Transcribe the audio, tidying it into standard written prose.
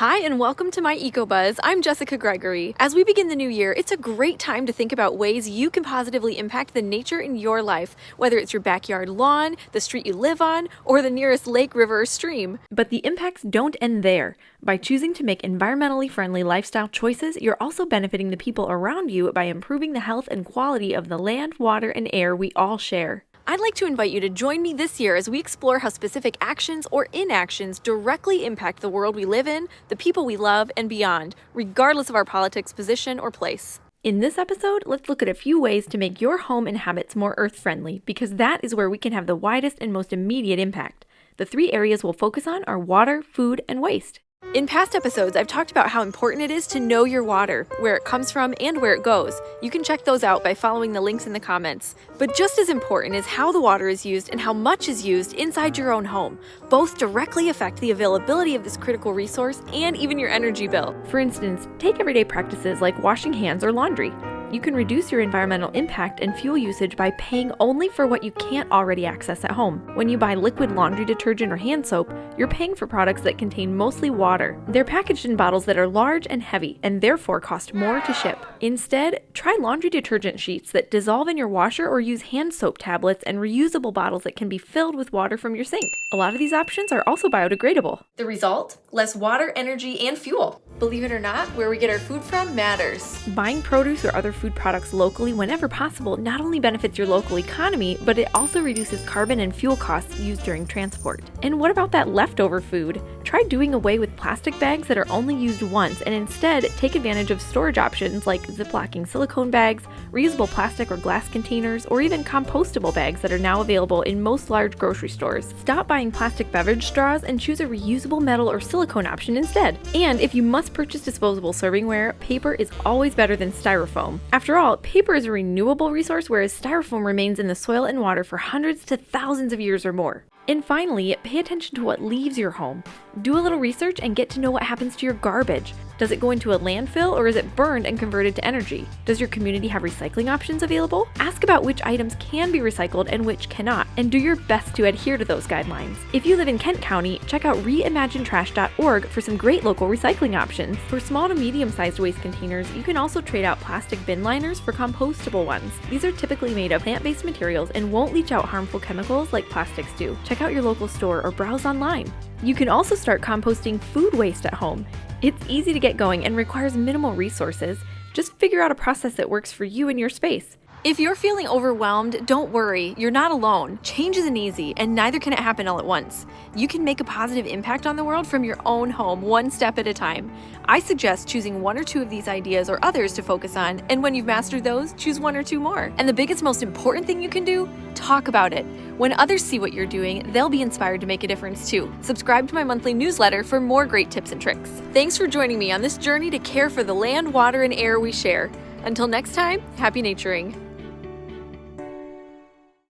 Hi, and welcome to my EcoBuzz. I'm Jessica Gregory. As we begin the new year, it's a great time to think about ways you can positively impact the nature in your life, whether it's your backyard lawn, the street you live on, or the nearest lake, river, or stream. But the impacts don't end there. By choosing to make environmentally friendly lifestyle choices, you're also benefiting the people around you by improving the health and quality of the land, water, and air we all share. I'd like to invite you to join me this year as we explore how specific actions or inactions directly impact the world we live in, the people we love, and beyond, regardless of our politics, position, or place. In this episode, let's look at a few ways to make your home and habits more earth-friendly, because that is where we can have the widest and most immediate impact. The 3 areas we'll focus on are water, food, and waste. In past episodes, I've talked about how important it is to know your water, where it comes from, and where it goes. You can check those out by following the links in the comments. But just as important is how the water is used and how much is used inside your own home. Both directly affect the availability of this critical resource and even your energy bill. For instance, take everyday practices like washing hands or laundry. You can reduce your environmental impact and fuel usage by paying only for what you can't already access at home. When you buy liquid laundry detergent or hand soap, you're paying for products that contain mostly water. They're packaged in bottles that are large and heavy and therefore cost more to ship. Instead, try laundry detergent sheets that dissolve in your washer or use hand soap tablets and reusable bottles that can be filled with water from your sink. A lot of these options are also biodegradable. The result? Less water, energy, and fuel. Believe it or not, where we get our food from matters. Buying produce or other food products locally whenever possible not only benefits your local economy, but it also reduces carbon and fuel costs used during transport. And what about that leftover food? Try doing away with plastic bags that are only used once and instead take advantage of storage options like Ziplocking silicone bags, reusable plastic or glass containers, or even compostable bags that are now available in most large grocery stores. Stop buying plastic beverage straws and choose a reusable metal or silicone option instead. And if you must purchase disposable servingware, paper is always better than styrofoam. After all, paper is a renewable resource, whereas styrofoam remains in the soil and water for hundreds to thousands of years or more. And finally, pay attention to what leaves your home. Do a little research and get to know what happens to your garbage. Does it go into a landfill or is it burned and converted to energy? Does your community have recycling options available? Ask about which items can be recycled and which cannot, and do your best to adhere to those guidelines. If you live in Kent County, check out reimaginetrash.org for some great local recycling options. For small to medium-sized waste containers, you can also trade out plastic bin liners for compostable ones. These are typically made of plant-based materials and won't leach out harmful chemicals like plastics do. Check out your local store or browse online. You can also start composting food waste at home. It's easy to get going and requires minimal resources. Just figure out a process that works for you and your space. If you're feeling overwhelmed, don't worry, you're not alone. Change isn't easy, and neither can it happen all at once. You can make a positive impact on the world from your own home, one step at a time. I suggest choosing 1 or 2 of these ideas or others to focus on, and when you've mastered those, choose 1 or 2 more. And the biggest, most important thing you can do? Talk about it. When others see what you're doing, they'll be inspired to make a difference too. Subscribe to my monthly newsletter for more great tips and tricks. Thanks for joining me on this journey to care for the land, water, and air we share. Until next time, happy naturing.